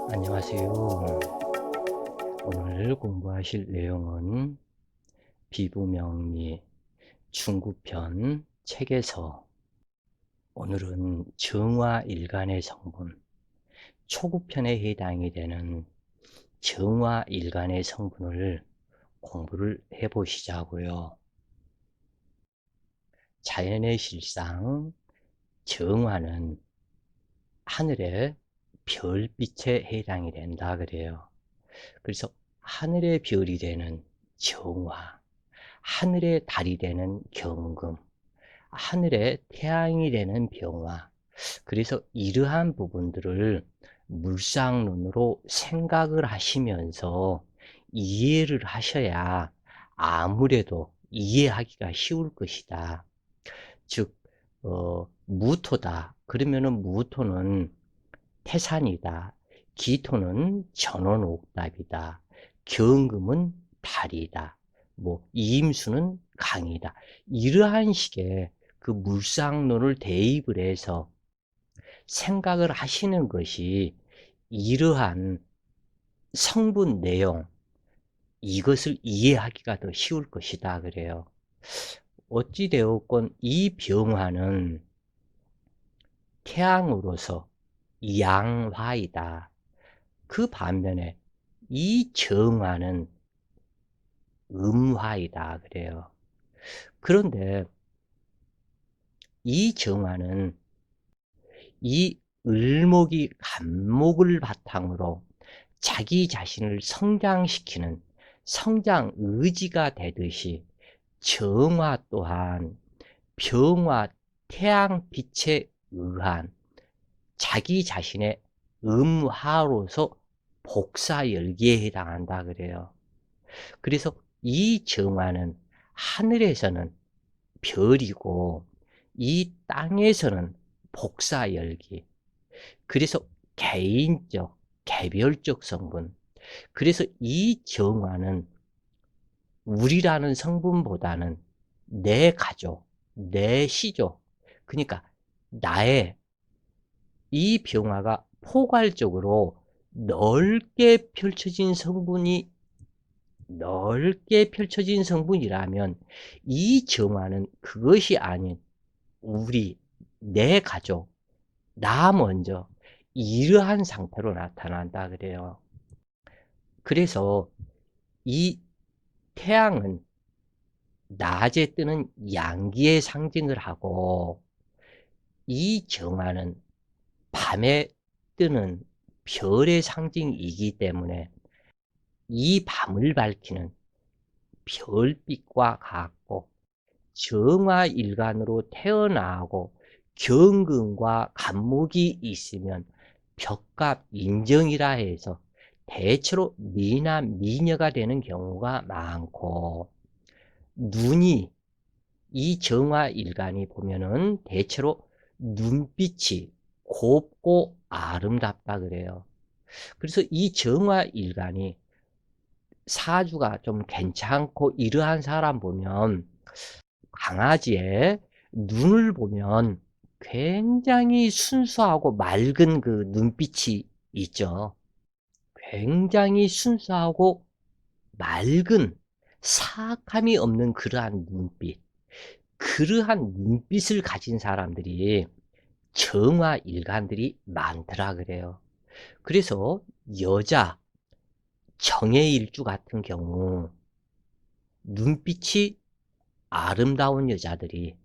안녕하세요. 오늘 공부하실 내용은 비부명리 중구편 책에서 오늘은 정화일간의 성분, 초구편에 해당이 되는 정화일간의 성분을 공부를 해보시자고요. 자연의 실상 정화는 하늘의 별빛에 해당이 된다 그래요. 그래서 하늘의 별이 되는 정화, 하늘의 달이 되는 경금, 하늘의 태양이 되는 병화. 그래서 이러한 부분들을 물상론으로 생각을 하시면서 이해를 하셔야 아무래도 이해하기가 쉬울 것이다. 즉, 무토다. 그러면은 무토는 태산이다. 기토는 전원옥답이다. 경금은 달이다. 이임수는 강이다. 이러한 식의 그 물상론을 대입을 해서 생각을 하시는 것이 이러한 성분 내용, 이것을 이해하기가 더 쉬울 것이다 그래요. 어찌되었건 이 병화는 태양으로서 양화이다. 그 반면에 이 정화는 음화이다 그래요. 그런데 이 정화는 이 을목이 간목을 바탕으로 자기 자신을 성장시키는 성장 의지가 되듯이 정화 또한 병화 태양빛에 의한 자기 자신의 음화로서 복사열기에 해당한다 그래요. 그래서 이 정화는 하늘에서는 별이고 이 땅에서는 복사열기. 그래서 개인적, 개별적 성분. 그래서 이 정화는 우리라는 성분보다는 내 가족, 내 시족, 그러니까 나의 이 병화가 포괄적으로 넓게 펼쳐진 성분이라면 이 정화는 그것이 아닌 우리, 내 가족, 나 먼저 이러한 상태로 나타난다 그래요. 그래서 이 태양은 낮에 뜨는 양기의 상징을 하고 이 정화는 밤에 뜨는 별의 상징이기 때문에 이 밤을 밝히는 별빛과 같고 정화일간으로 태어나고 경금과 간목이 있으면 벽갑 인정이라 해서 대체로 미나 미녀가 되는 경우가 많고 눈이 이 정화일간이 보면은 대체로 눈빛이 곱고 아름답다 그래요. 그래서 이 정화일간이 사주가 좀 괜찮고 이러한 사람 보면 강아지의 눈을 보면 굉장히 순수하고 맑은 그 눈빛이 있죠. 굉장히 순수하고 맑은 사악함이 없는 그러한 눈빛. 그러한 눈빛을 가진 사람들이 정화일간들이 많더라 그래요. 그래서 여자 정해일주 같은 경우 눈빛이 아름다운 여자들이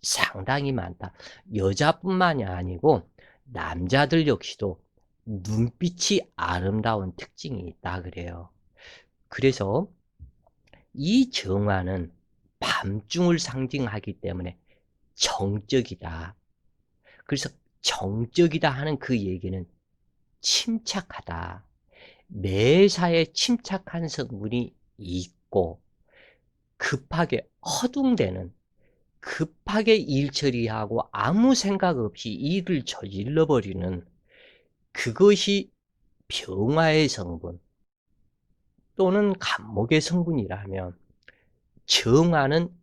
상당히 많다. 여자뿐만이 아니고 남자들 역시도 눈빛이 아름다운 특징이 있다 그래요. 그래서 이 정화는 밤중을 상징하기 때문에 정적이다. 그래서 정적이다 하는 그 얘기는 침착하다. 매사에 침착한 성분이 있고 급하게 허둥대는 급하게 일 처리하고 아무 생각 없이 일을 저질러 버리는 그것이 병화의 성분 또는 간목의 성분이라면 정화는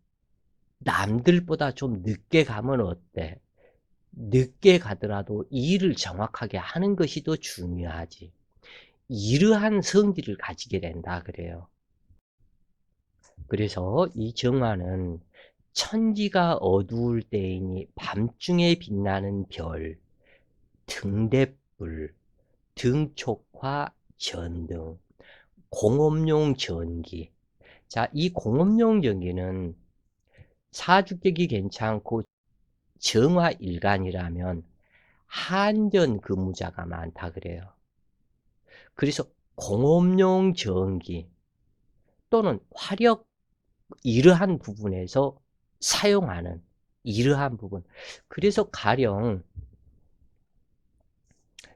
남들보다 좀 늦게 가면 어때? 늦게 가더라도 일을 정확하게 하는 것이 더 중요하지. 이러한 성질을 가지게 된다 그래요. 그래서 이 정화는 천지가 어두울 때이니 밤중에 빛나는 별, 등대불, 등촉화, 전등, 공업용 전기. 자, 이 공업용 전기는 사주격이 괜찮고 정화일간이라면 한전 근무자가 많다 그래요. 그래서 공업용 전기 또는 화력 이러한 부분에서 사용하는 이러한 부분. 그래서 가령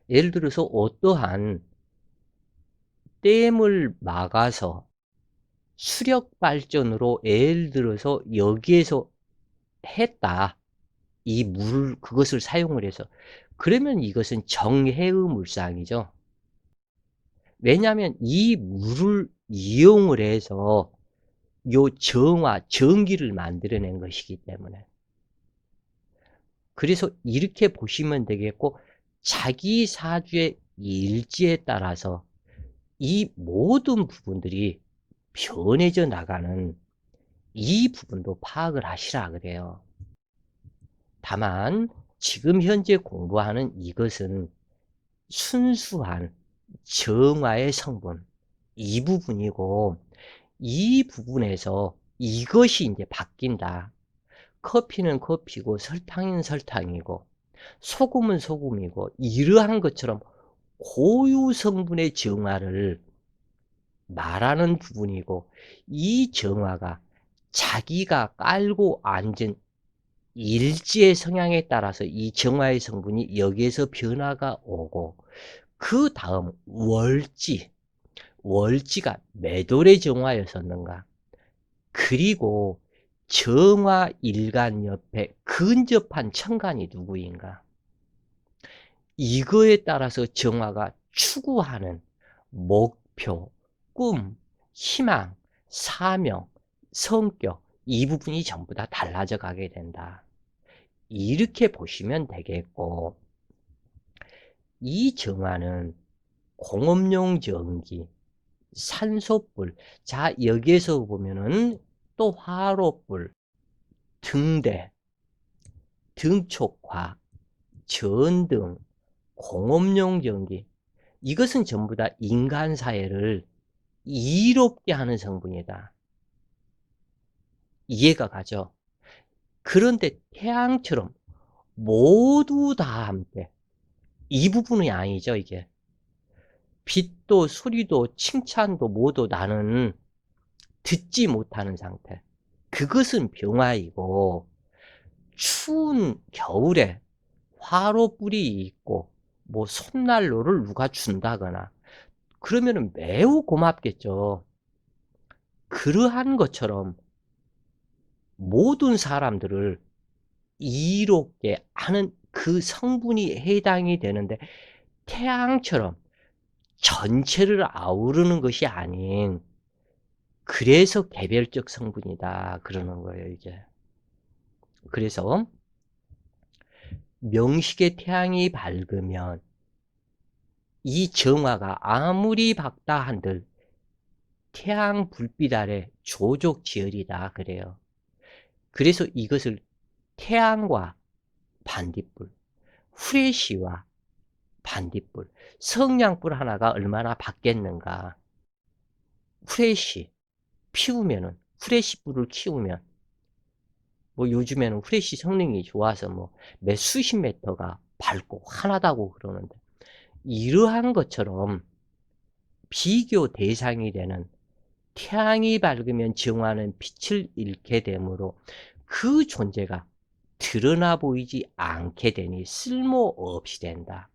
예를 들어서 어떠한 댐을 막아서 수력 발전으로 예를 들어서 여기에서 했다. 이 물 그것을 사용을 해서 그러면 이것은 정해의 물상이죠. 왜냐하면 이 물을 이용을 해서 요 정화, 전기를 만들어낸 것이기 때문에. 그래서 이렇게 보시면 되겠고 자기 사주의 일지에 따라서 이 모든 부분들이 변해져 나가는 이 부분도 파악을 하시라 그래요. 다만 지금 현재 공부하는 이것은 순수한 정화의 성분 이 부분이고 이 부분에서 이것이 이제 바뀐다. 커피는 커피고 설탕은 설탕이고 소금은 소금이고 이러한 것처럼 고유 성분의 정화를 말하는 부분이고 이 정화가 자기가 깔고 앉은 일지의 성향에 따라서 이 정화의 성분이 여기에서 변화가 오고 그 다음 월지가 매돌의 정화였었는가 그리고 정화일간 옆에 근접한 천간이 누구인가 이거에 따라서 정화가 추구하는 목표, 꿈, 희망, 사명, 성격 이 부분이 전부 다 달라져 가게 된다. 이렇게 보시면 되겠고 이 정화는 공업용 전기, 산소불 자 여기에서 보면은 또 화로불, 등대, 등촉화, 전등, 공업용 전기 이것은 전부 다 인간 사회를 이롭게 하는 성분이다. 이해가 가죠? 그런데 태양처럼 모두 다 함께 이 부분이 아니죠 이게. 빛도 소리도 칭찬도 모두 나는 듣지 못하는 상태. 그것은 병화이고 추운 겨울에 화로불이 있고 뭐 손난로를 누가 준다거나 그러면 매우 고맙겠죠. 그러한 것처럼 모든 사람들을 이롭게 하는 그 성분이 해당이 되는데 태양처럼 전체를 아우르는 것이 아닌 그래서 개별적 성분이다 그러는 거예요 이게. 그래서 명식의 태양이 밝으면 이 정화가 아무리 밝다 한들 태양 불빛 아래 조족지열이다 그래요. 그래서 이것을 태양과 반딧불, 후레쉬와 반딧불, 성냥불 하나가 얼마나 밝겠는가. 후레쉬 피우면은 후레쉬불을 키우면 뭐 요즘에는 후레쉬 성능이 좋아서 뭐 몇 수십 미터가 밝고 환하다고 그러는데 이러한 것처럼 비교 대상이 되는 태양이 밝으면 정화는 빛을 잃게 되므로 그 존재가 드러나 보이지 않게 되니 쓸모없이 된다.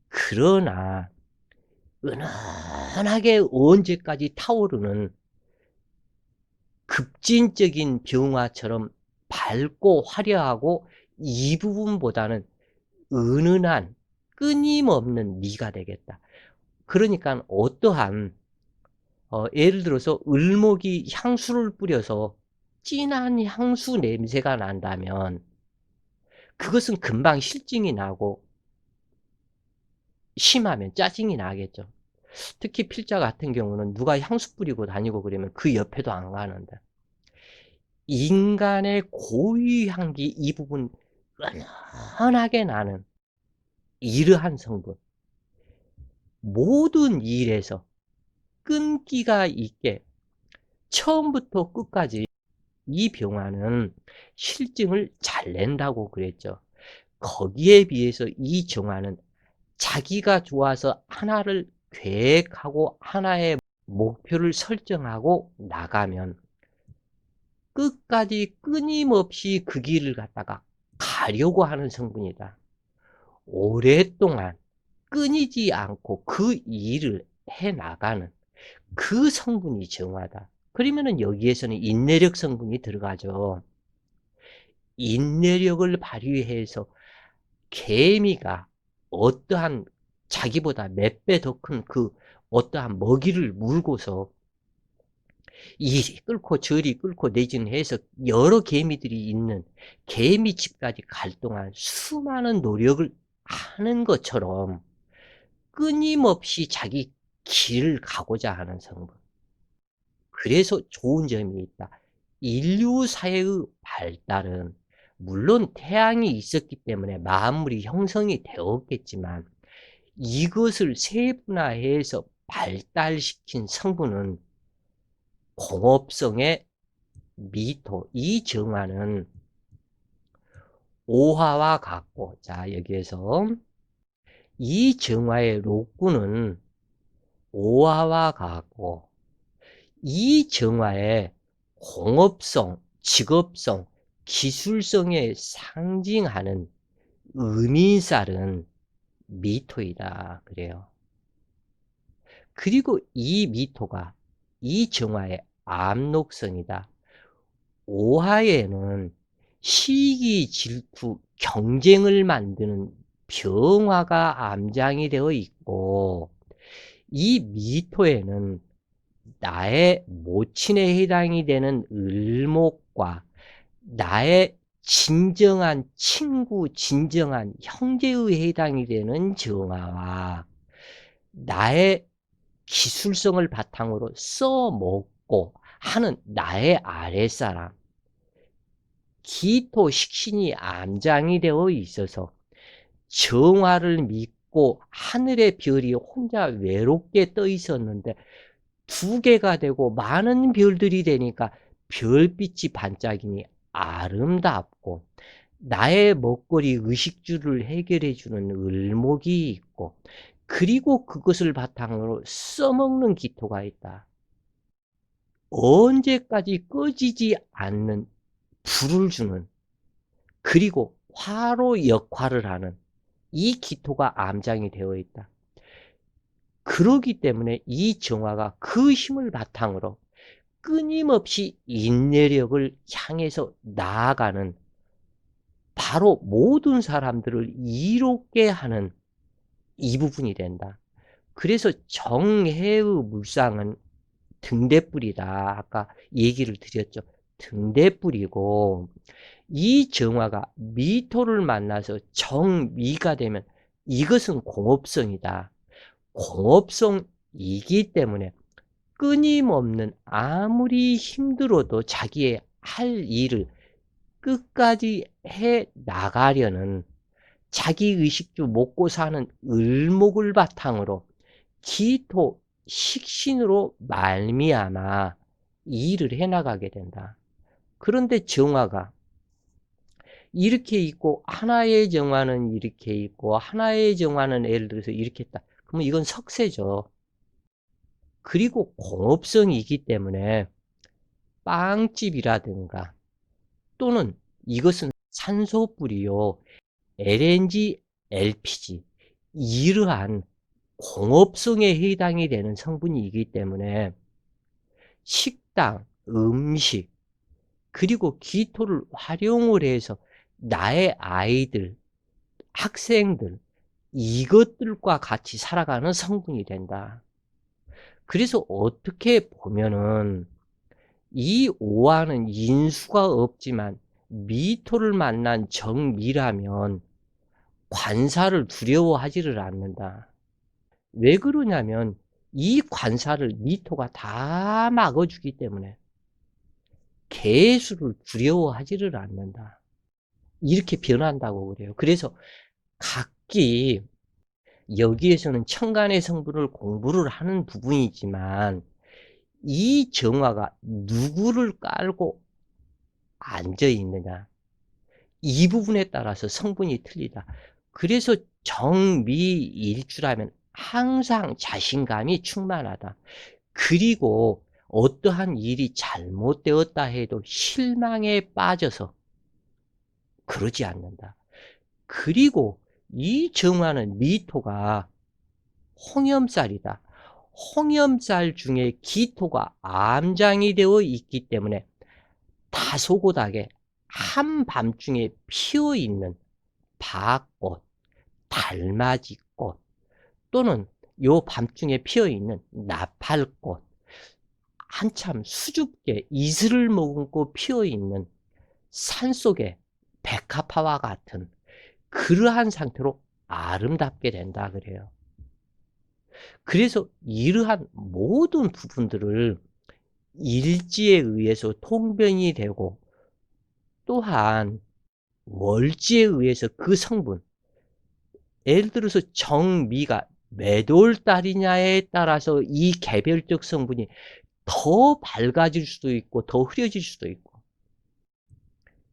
그러나 은은하게 언제까지 타오르는 급진적인 병화처럼 밝고 화려하고 이 부분보다는 은은한 끊임없는 미가 되겠다. 그러니까 어떠한 예를 들어서 을목이 향수를 뿌려서 진한 향수 냄새가 난다면 그것은 금방 실증이 나고 심하면 짜증이 나겠죠. 특히 필자 같은 경우는 누가 향수 뿌리고 다니고 그러면 그 옆에도 안 가는데, 인간의 고유 향기 이 부분 은은하게 나는 이러한 성분, 모든 일에서 끈기가 있게 처음부터 끝까지 이 병화는 실증을 잘 낸다고 그랬죠. 거기에 비해서 이 정화는 자기가 좋아서 하나를 계획하고 하나의 목표를 설정하고 나가면 끝까지 끊임없이 그 길을 갖다가 가려고 하는 성분이다. 오랫동안 끊이지 않고 그 일을 해 나가는 그 성분이 정화다. 그러면은 여기에서는 인내력 성분이 들어가죠. 인내력을 발휘해서 개미가 어떠한 자기보다 몇 배 더 큰 그 어떠한 먹이를 물고서 이리 끌고 저리 끌고 내지는 해서 여러 개미들이 있는 개미집까지 갈 동안 수많은 노력을 하는 것처럼 끊임없이 자기 길을 가고자 하는 성분. 그래서 좋은 점이 있다. 인류 사회의 발달은 물론 태양이 있었기 때문에 만물이 형성이 되었겠지만 이것을 세분화해서 발달시킨 성분은 공업성의 미토, 이 정화는 오화와 같고, 자, 여기에서 이 정화의 록구는 오화와 같고, 이 정화의 공업성, 직업성, 기술성에 상징하는 음인살은 미토이다. 그래요. 그리고 이 미토가 이 정화의 암록성이다. 오화에는 시기, 질투, 경쟁을 만드는 병화가 암장이 되어 있고, 이 미토에는 나의 모친에 해당이 되는 을목과 나의 진정한 친구, 진정한 형제의 해당이 되는 정화와 나의 기술성을 바탕으로 써먹고 하는 나의 아랫사람, 기토 식신이 암장이 되어 있어서 정화를 믿고 하늘의 별이 혼자 외롭게 떠 있었는데 두 개가 되고 많은 별들이 되니까 별빛이 반짝이니 아름답고, 나의 먹거리 의식주를 해결해 주는 을목이 있고, 그리고 그것을 바탕으로 써먹는 기토가 있다. 언제까지 꺼지지 않는 불을 주는, 그리고 화로 역할을 하는 이 기토가 암장이 되어 있다. 그러기 때문에 이 정화가 그 힘을 바탕으로 끊임없이 인내력을 향해서 나아가는, 바로 모든 사람들을 이롭게 하는 이 부분이 된다. 그래서 정해의 물상은 등대뿌리다. 아까 얘기를 드렸죠. 등대뿌리고, 이 정화가 미토를 만나서 정미가 되면 이것은 공업성이다. 공업성이기 때문에 끊임없는, 아무리 힘들어도 자기의 할 일을 끝까지 해 나가려는, 자기의식주 먹고 사는 을목을 바탕으로 기토 식신으로 말미암아 일을 해 나가게 된다. 그런데 정화가 이렇게 있고 하나의 정화는 이렇게 있고 하나의 정화는 예를 들어서 이렇게 있다. 그러면 이건 석쇠죠. 그리고 공업성이기 때문에 빵집이라든가, 또는 이것은 산소불이요, LNG, LPG, 이러한 공업성에 해당이 되는 성분이기 때문에 식당, 음식, 그리고 기토를 활용을 해서 나의 아이들, 학생들, 이것들과 같이 살아가는 성분이 된다. 그래서 어떻게 보면은 이 오화는 인수가 없지만 미토를 만난 정미라면 관사를 두려워하지를 않는다. 왜 그러냐면 이 관사를 미토가 다 막아주기 때문에 개수를 두려워하지를 않는다. 이렇게 변한다고 그래요. 그래서 각기 여기에서는 천간의 성분을 공부를 하는 부분이지만 이 정화가 누구를 깔고 앉아 있느냐, 이 부분에 따라서 성분이 틀리다. 그래서 정미일주라면 항상 자신감이 충만하다. 그리고 어떠한 일이 잘못되었다 해도 실망에 빠져서 그러지 않는다. 그리고 이 정화는 미토가 홍염살이다. 홍염살 중에 기토가 암장이 되어 있기 때문에 다소곳하게 한밤중에 피어있는 밭꽃, 달맞이꽃 또는 요 밤중에 피어있는 나팔꽃, 한참 수줍게 이슬을 머금고 피어있는 산속의 백합화와 같은 그러한 상태로 아름답게 된다 그래요. 그래서 이러한 모든 부분들을 일지에 의해서 통변이 되고 또한 월지에 의해서 그 성분, 예를 들어서 정미가 몇 월달이냐에 따라서 이 개별적 성분이 더 밝아질 수도 있고 더 흐려질 수도 있고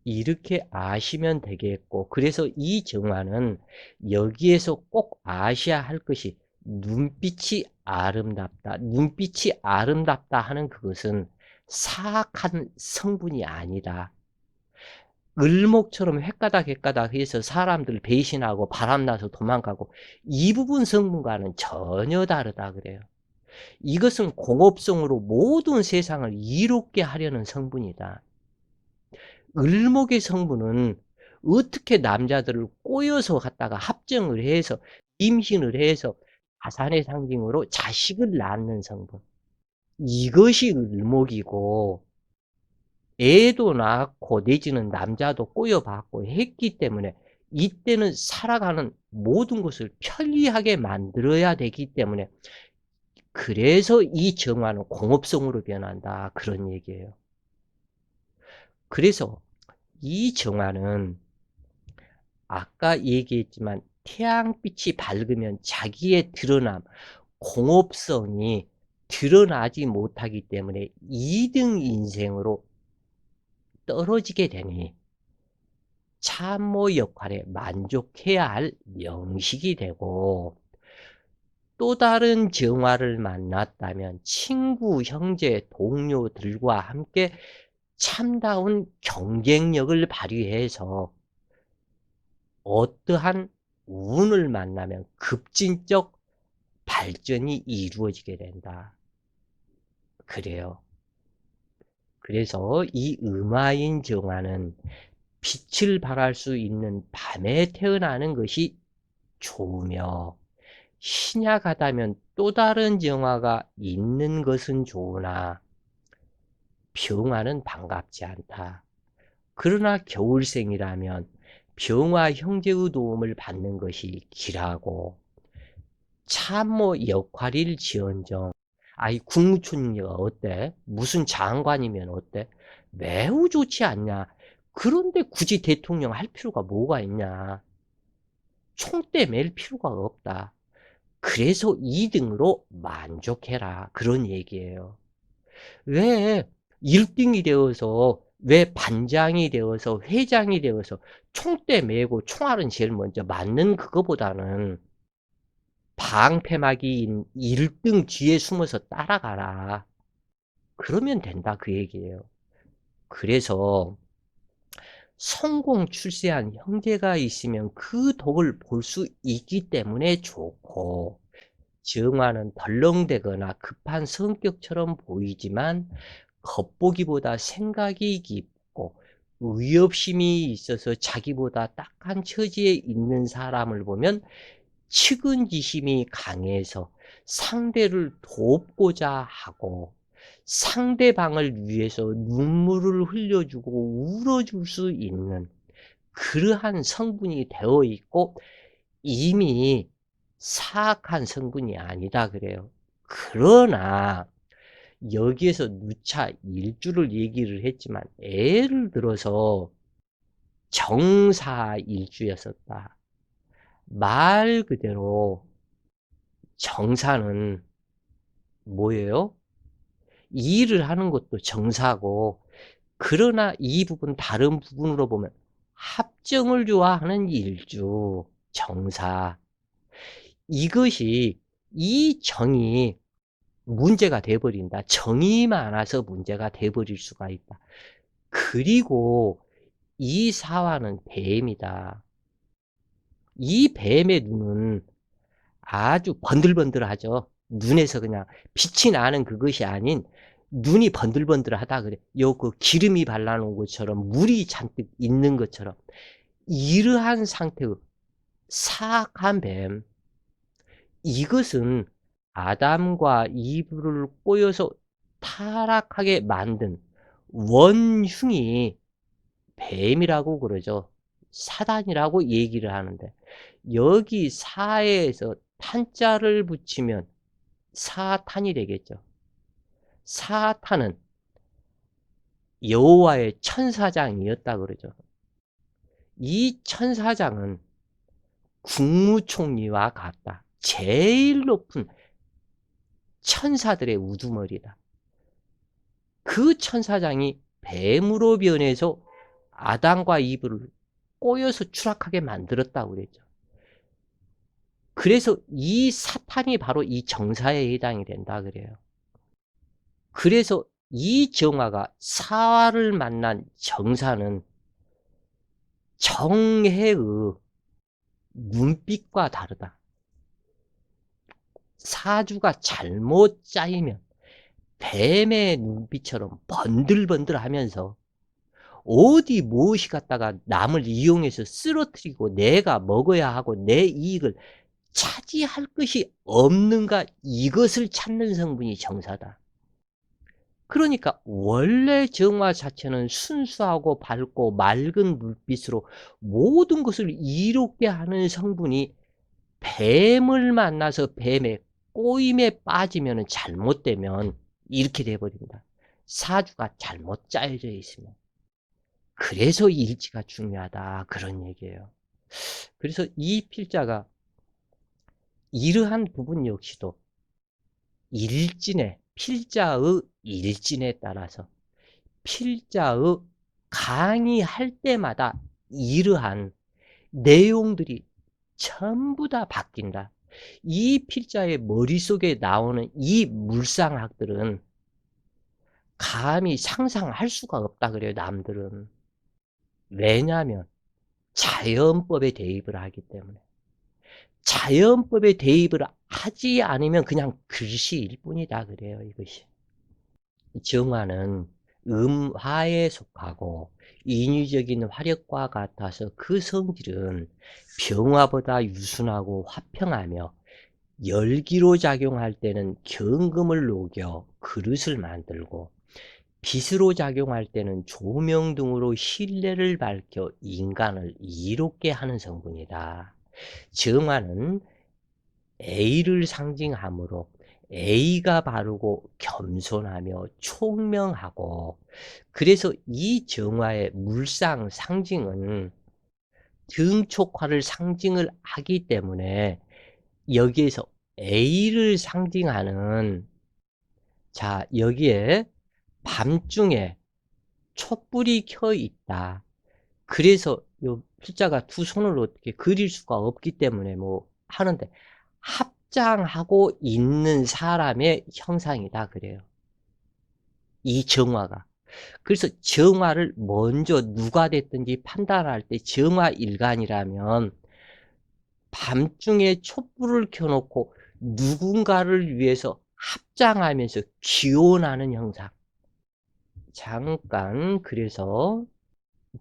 이렇게 아시면 되겠고, 그래서 이 정화는 여기에서 꼭 아셔야 할 것이 눈빛이 아름답다. 눈빛이 아름답다 하는 그것은 사악한 성분이 아니다. 을목처럼 횟가닥 해서 사람들 배신하고 바람나서 도망가고 이 부분 성분과는 전혀 다르다 그래요. 이것은 공업성으로 모든 세상을 이롭게 하려는 성분이다. 을목의 성분은 어떻게 남자들을 꼬여서 갖다가 합정을 해서 임신을 해서 자산의 상징으로 자식을 낳는 성분, 이것이 을목이고, 애도 낳고 내지는 남자도 꼬여받고 했기 때문에 이때는 살아가는 모든 것을 편리하게 만들어야 되기 때문에, 그래서 이 정화는 공업성으로 변한다 그런 얘기예요. 그래서 이 정화는 아까 얘기했지만 태양빛이 밝으면 자기의 드러남, 공업성이 드러나지 못하기 때문에 2등 인생으로 떨어지게 되니 참모 역할에 만족해야 할 명식이 되고, 또 다른 정화를 만났다면 친구, 형제, 동료들과 함께 참다운 경쟁력을 발휘해서 어떠한 운을 만나면 급진적 발전이 이루어지게 된다. 그래요. 그래서 이 음화인 정화는 빛을 발할 수 있는 밤에 태어나는 것이 좋으며, 신약하다면 또 다른 정화가 있는 것은 좋으나 병화는 반갑지 않다. 그러나 겨울생이라면 병화 형제의 도움을 받는 것이 길하고, 참모 역할일지언정 아이 국무총리가 어때? 무슨 장관이면 어때? 매우 좋지 않냐? 그런데 굳이 대통령 할 필요가 뭐가 있냐? 총대 맬 필요가 없다. 그래서 2등으로 만족해라 그런 얘기예요. 왜 1등이 되어서, 왜 반장이 되어서, 회장이 되어서 총대 메고 총알은 제일 먼저 맞는 그거보다는 방패막이인 1등 뒤에 숨어서 따라가라. 그러면 된다 그 얘기예요. 그래서 성공 출세한 형제가 있으면 그 덕을 볼 수 있기 때문에 좋고, 정화는 덜렁대거나 급한 성격처럼 보이지만 겉보기보다 생각이 깊고 의협심이 있어서 자기보다 딱한 처지에 있는 사람을 보면 측은지심이 강해서 상대를 돕고자 하고 상대방을 위해서 눈물을 흘려주고 울어줄 수 있는 그러한 성분이 되어 있고, 이미 사악한 성분이 아니다 그래요. 그러나 여기에서 누차 일주를 얘기를 했지만 예를 들어서 정사일주였었다. 말 그대로 정사는 뭐예요? 일을 하는 것도 정사고, 그러나 이 부분 다른 부분으로 보면 합정을 좋아하는 일주 정사, 이것이 이 정이 문제가 돼버린다. 정이 많아서 문제가 돼버릴 수가 있다. 그리고 이 사화는 뱀이다. 이 뱀의 눈은 아주 번들번들하죠. 눈에서 그냥 빛이 나는 그것이 아닌 눈이 번들번들하다 그래. 요 그 기름이 발라놓은 것처럼 물이 잔뜩 있는 것처럼 이러한 상태의 사악한 뱀, 이것은 아담과 이브를 꼬여서 타락하게 만든 원흉이 뱀이라고 그러죠. 사단이라고 얘기를 하는데, 여기 사에서 탄자를 붙이면 사탄이 되겠죠. 사탄은 여호와의 천사장이었다 그러죠. 이 천사장은 국무총리와 같다. 제일 높은 천사들의 우두머리다. 그 천사장이 뱀으로 변해서 아담과 이브를 꼬여서 추락하게 만들었다고 그랬죠. 그래서 이 사탄이 바로 이 정사에 해당이 된다 그래요. 그래서 이 정화가 사화를 만난 정사는 정해의 눈빛과 다르다. 사주가 잘못 짜이면 뱀의 눈빛처럼 번들번들하면서 어디 무엇이 갖다가 남을 이용해서 쓰러뜨리고 내가 먹어야 하고 내 이익을 차지할 것이 없는가, 이것을 찾는 성분이 정사다. 그러니까 원래 정화 자체는 순수하고 밝고 맑은 물빛으로 모든 것을 이롭게 하는 성분이 뱀을 만나서 뱀의 꼬임에 빠지면 잘못되면 이렇게 돼버린다. 사주가 잘못 짜여져 있으면. 그래서 일지가 중요하다, 그런 얘기예요. 그래서 이 필자가 이러한 부분 역시도 일진에, 필자의 일진에 따라서 필자의 강의할 때마다 이러한 내용들이 전부 다 바뀐다. 이 필자의 머릿속에 나오는 이 물상학들은 감히 상상할 수가 없다 그래요, 남들은. 왜냐하면 자연법에 대입을 하기 때문에. 자연법에 대입을 하지 않으면 그냥 글씨일 뿐이다 그래요, 이것이. 정화는 음화에 속하고 인위적인 화력과 같아서 그 성질은 병화보다 유순하고 화평하며 열기로 작용할 때는 경금을 녹여 그릇을 만들고 빛으로 작용할 때는 조명 등으로 실내를 밝혀 인간을 이롭게 하는 성분이다. 정화는 A를 상징하므로 A가 바르고 겸손하며 총명하고, 그래서 이 정화의 물상 상징은 등촉화를 상징을 하기 때문에 여기에서 A를 상징하는, 자, 여기에 밤중에 촛불이 켜 있다. 그래서 요 필자가 두 손을 어떻게 그릴 수가 없기 때문에 뭐 하는데, 합장하고 있는 사람의 형상이다 그래요, 이 정화가. 그래서 정화를 먼저 누가 됐든지 판단할 때 정화일간이라면 밤중에 촛불을 켜놓고 누군가를 위해서 합장하면서 기원하는 형상. 잠깐, 그래서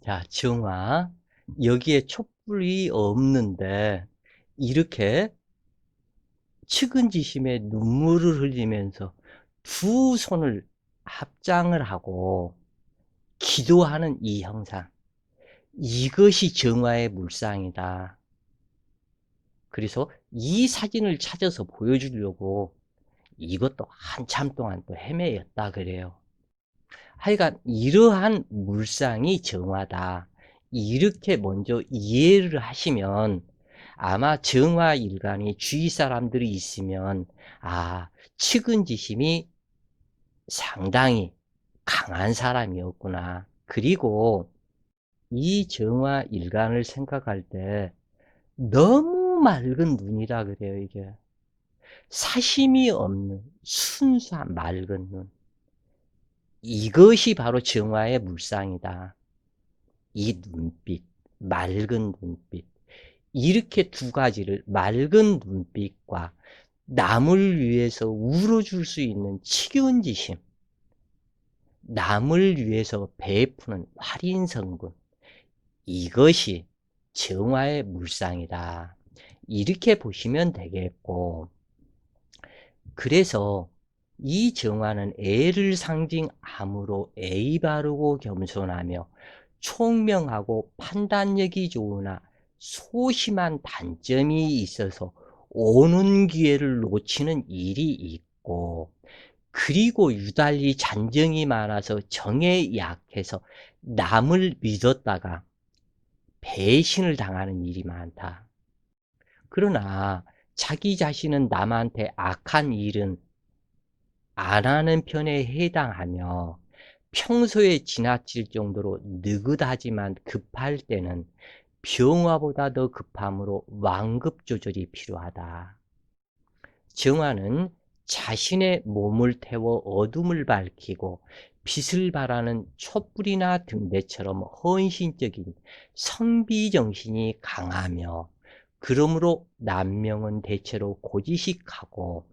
자, 정화, 여기에 촛불이 없는데 이렇게 측은지심에 눈물을 흘리면서 두 손을 합장을 하고 기도하는 이 형상, 이것이 정화의 물상이다. 그래서 이 사진을 찾아서 보여주려고 이것도 한참 동안 또 헤매였다 그래요. 하여간 이러한 물상이 정화다. 이렇게 먼저 이해를 하시면 아마 정화일간이 주위 사람들이 있으면 아, 측은지심이 상당히 강한 사람이었구나. 그리고 이 정화일간을 생각할 때 너무 맑은 눈이라 그래요, 이게. 사심이 없는 순수한 맑은 눈. 이것이 바로 정화의 물상이다. 이 눈빛, 맑은 눈빛. 이렇게 두 가지를 맑은 눈빛과 남을 위해서 울어줄 수 있는 치견지심, 남을 위해서 베푸는 활인 성분, 이것이 정화의 물상이다. 이렇게 보시면 되겠고, 그래서 이 정화는 애를 상징함으로 예의 바르고 겸손하며 총명하고 판단력이 좋으나 소심한 단점이 있어서 오는 기회를 놓치는 일이 있고, 그리고 유달리 잔정이 많아서 정에 약해서 남을 믿었다가 배신을 당하는 일이 많다. 그러나 자기 자신은 남한테 악한 일은 안 하는 편에 해당하며 평소에 지나칠 정도로 느긋하지만 급할 때는 병화보다 더 급함으로 완급 조절이 필요하다. 정화는 자신의 몸을 태워 어둠을 밝히고 빛을 발하는 촛불이나 등대처럼 헌신적인 성비정신이 강하며, 그러므로 남명은 대체로 고지식하고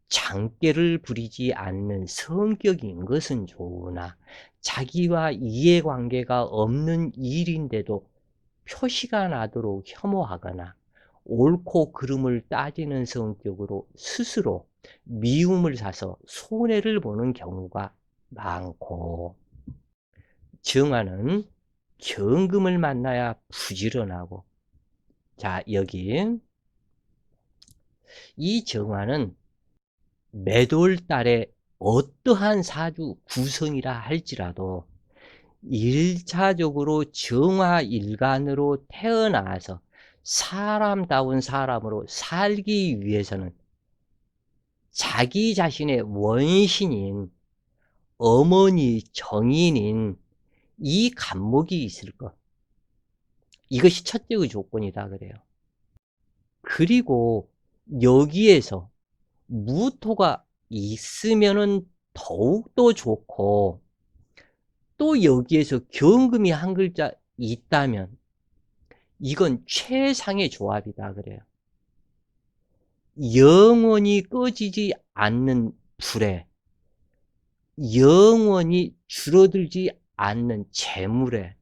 장깨를 부리지 않는 성격인 것은 좋으나 자기와 이해관계가 없는 일인데도 표시가 나도록 혐오하거나 옳고 그름을 따지는 성격으로 스스로 미움을 사서 손해를 보는 경우가 많고, 정화는 경금을 만나야 부지런하고, 자, 여기 이 정화는 매돌 달에 어떠한 사주 구성이라 할지라도 1차적으로 정화일간으로 태어나서 사람다운 사람으로 살기 위해서는 자기 자신의 원신인 어머니 정인인 이 간목이 있을 것, 이것이 첫째의 조건이다 그래요. 그리고 여기에서 무토가 있으면은 더욱더 좋고, 또 여기에서 경금이 한 글자 있다면 이건 최상의 조합이다 그래요. 영원히 꺼지지 않는 불에, 영원히 줄어들지 않는 재물에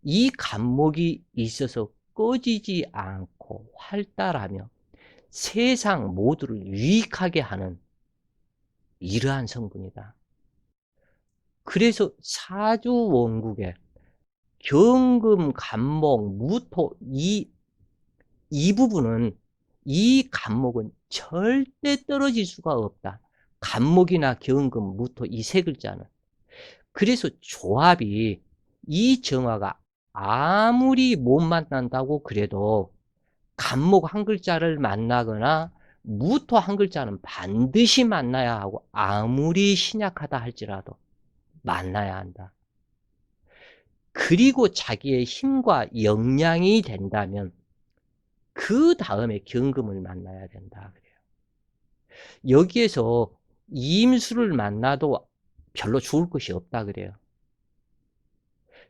이 간목이 있어서 꺼지지 않고 활달하며 세상 모두를 유익하게 하는 이러한 성분이다. 그래서 사주원국에 경금, 간목, 무토 이 부분은, 이 간목은 절대 떨어질 수가 없다. 간목이나 경금, 무토 이 세 글자는. 그래서 조합이, 이 정화가 아무리 못 만난다고 그래도 간목 한 글자를 만나거나 무토 한 글자는 반드시 만나야 하고, 아무리 신약하다 할지라도 만나야 한다. 그리고 자기의 힘과 역량이 된다면 그 다음에 경금을 만나야 된다 그래요. 여기에서 임수를 만나도 별로 좋을 것이 없다 그래요.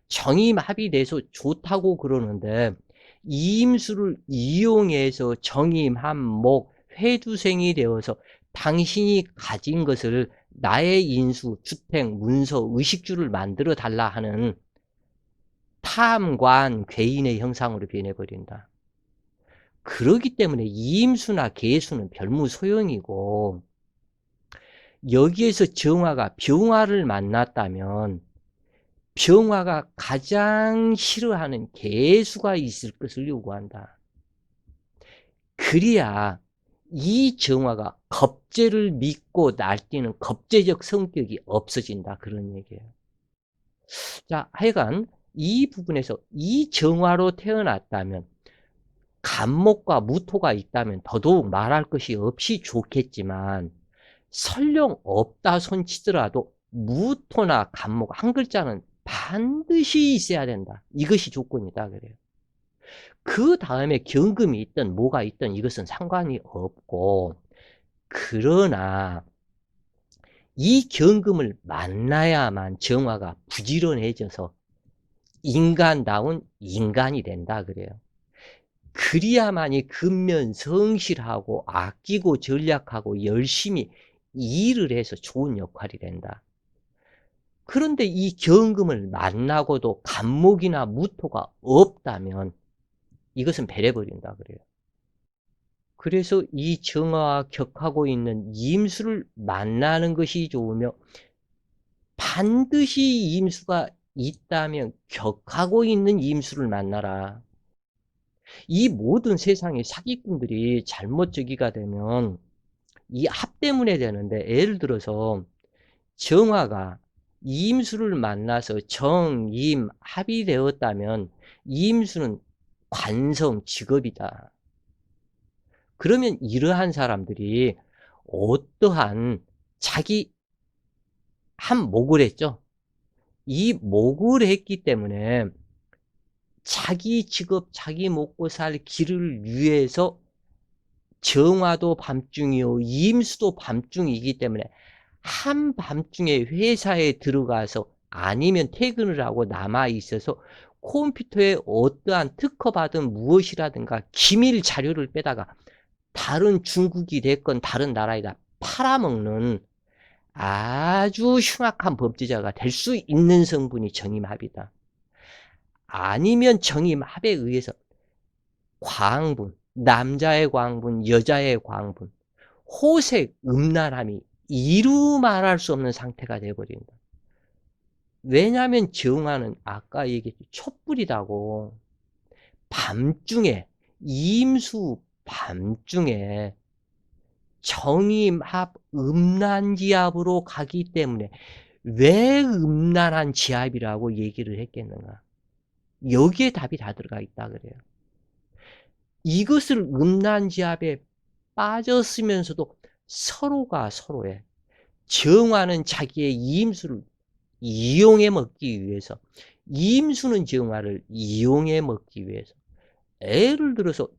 정임합이 돼서 좋다고 그러는데, 임수를 이용해서 정임합목 회두생이 되어서 당신이 가진 것을 나의 인수, 주택, 문서, 의식주를 만들어 달라 하는 탐관, 괴인의 형상으로 변해버린다. 그러기 때문에 이임수나 계수는 별무 소용이고, 여기에서 정화가 병화를 만났다면 병화가 가장 싫어하는 개수가 있을 것을 요구한다. 그래야 이 정화가 겁재를 믿고 날뛰는 겁재적 성격이 없어진다. 그런 얘기예요. 자, 하여간 이 부분에서 이 정화로 태어났다면 간목과 무토가 있다면 더더욱 말할 것이 없이 좋겠지만 설령 없다 손치더라도 무토나 간목 한 글자는 반드시 있어야 된다. 이것이 조건이다 그래요. 그 다음에 경금이 있든 뭐가 있든 이것은 상관이 없고, 그러나 이 경금을 만나야만 정화가 부지런해져서 인간다운 인간이 된다 그래요. 그리야만이 근면 성실하고 아끼고 전략하고 열심히 일을 해서 좋은 역할이 된다. 그런데 이 경금을 만나고도 간목이나 무토가 없다면 이것은 배려버린다 그래요. 그래서 이 정화와 격하고 있는 임수를 만나는 것이 좋으며, 반드시 임수가 있다면 격하고 있는 임수를 만나라. 이 모든 세상의 사기꾼들이 잘못 저기가 되면 이 합 때문에 되는데, 예를 들어서 정화가 임수를 만나서 정, 임, 합이 되었다면 임수는 관성, 직업이다. 그러면 이러한 사람들이 어떠한 자기 한 목을 했죠. 이 목을 했기 때문에 자기 직업, 자기 먹고 살 길을 위해서 정화도 밤중이요 임수도 밤중이기 때문에 한밤중에 회사에 들어가서 아니면 퇴근을 하고 남아 있어서 컴퓨터에 어떠한 특허받은 무엇이라든가 기밀 자료를 빼다가 다른 중국이 됐건 다른 나라에다 팔아먹는 아주 흉악한 범죄자가 될 수 있는 성분이 정임합이다. 아니면 정임합에 의해서 광분, 남자의 광분, 여자의 광분, 호색, 음란함이 이루 말할 수 없는 상태가 되어버린다. 왜냐하면 정화는 아까 얘기했죠. 촛불이라고. 밤중에, 임수 밤중에 정임합, 음란지압으로 가기 때문에 왜 음란한 지압이라고 얘기를 했겠는가. 여기에 답이 다 들어가 있다 그래요. 이것을 음란지압에 빠졌으면서도 서로가 서로의 정화는 자기의 임수를 이용해 먹기 위해서, 임수는 정화를 이용해 먹기 위해서, 예를 들어서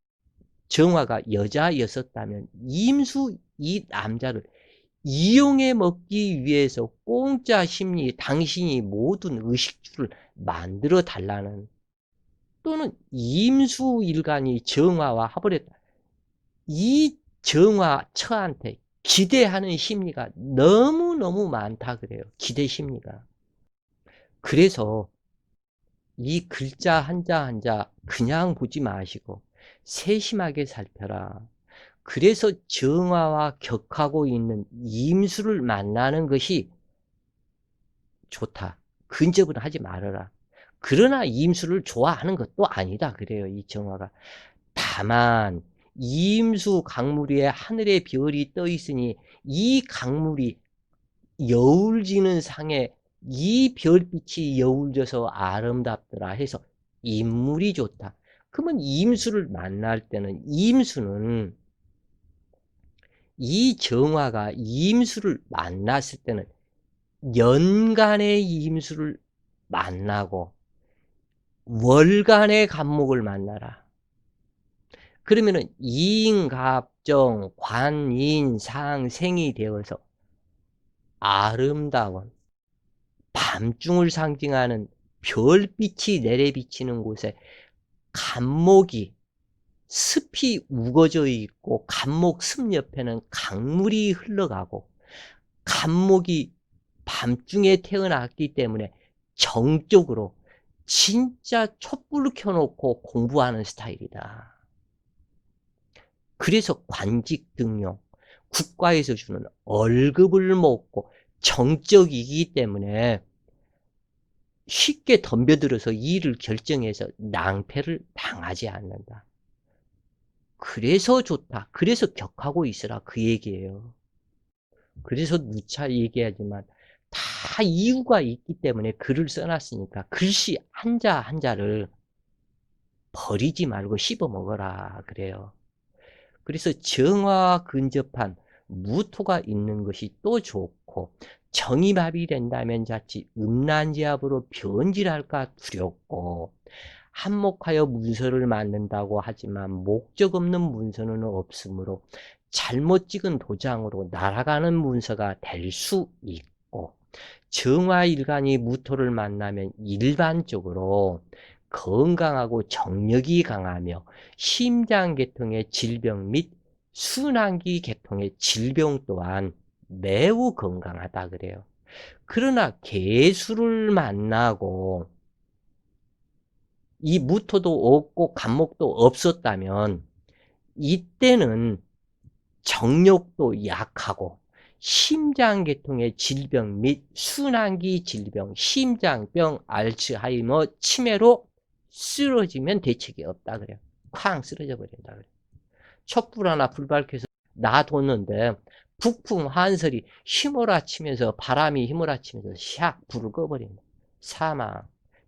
정화가 여자였었다면 임수 이 남자를 이용해 먹기 위해서 공짜 심리, 당신이 모든 의식주를 만들어 달라는, 또는 임수일간이 정화와 합을 했다. 이 정화 처한테 기대하는 심리가 너무너무 많다 그래요. 기대 심리가. 그래서 이 글자 한자 한자 그냥 보지 마시고 세심하게 살펴라. 그래서 정화와 격하고 있는 임수를 만나는 것이 좋다. 근접은 하지 말아라. 그러나 임수를 좋아하는 것도 아니다 그래요. 이 정화가. 다만 임수 강물 위에 하늘의 별이 떠 있으니 이 강물이 여울지는 상에 이 별빛이 여울져서 아름답더라 해서 인물이 좋다. 그러면 임수를 만날 때는 임수는, 이 정화가 임수를 만났을 때는 연간의 임수를 만나고 월간의 간목을 만나라. 그러면은 이인갑정 관인상생이 되어서 아름다운 밤중을 상징하는 별빛이 내려비치는 곳에 간목이 습이 우거져 있고, 간목 습 옆에는 강물이 흘러가고, 간목이 밤중에 태어났기 때문에 정적으로 진짜 촛불을 켜놓고 공부하는 스타일이다. 그래서 관직 등용, 국가에서 주는 월급을 먹고 정적이기 때문에 쉽게 덤벼들어서 일을 결정해서 낭패를 당하지 않는다. 그래서 좋다. 그래서 격하고 있으라 그 얘기예요. 그래서 누차 얘기하지만 다 이유가 있기 때문에 글을 써놨으니까 글씨 한자 한자를 버리지 말고 씹어 먹어라 그래요. 그래서 정화와 근접한 무토가 있는 것이 또 좋고 정이마비 된다면 자칫 음란지압으로 변질할까 두렵고 한몫하여 문서를 만든다고 하지만 목적 없는 문서는 없으므로 잘못 찍은 도장으로 날아가는 문서가 될 수 있고 정화일간이 무토를 만나면 일반적으로 건강하고 정력이 강하며 심장계통의 질병 및 순환기 계통의 질병 또한 매우 건강하다 그래요. 그러나 개수를 만나고 이 무토도 없고 간목도 없었다면 이때는 정력도 약하고 심장계통의 질병 및 순환기 질병, 심장병, 알츠하이머, 치매로 쓰러지면 대책이 없다 그래요. 쾅 쓰러져 버린다 그래요. 촛불 하나 불 밝혀서 놔뒀는데 북풍 한설이 휘몰아치면서 바람이 휘몰아치면서 샥 불을 꺼버린다. 사망.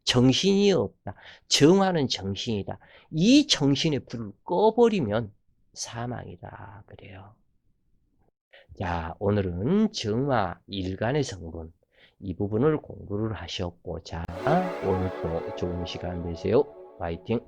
정신이 없다. 정화는 정신이다. 이 정신의 불을 꺼버리면 사망이다 그래요. 자, 오늘은 정화 일간의 성분 이 부분을 공부를 하셨고, 자, 오늘도 좋은 시간 되세요. 파이팅!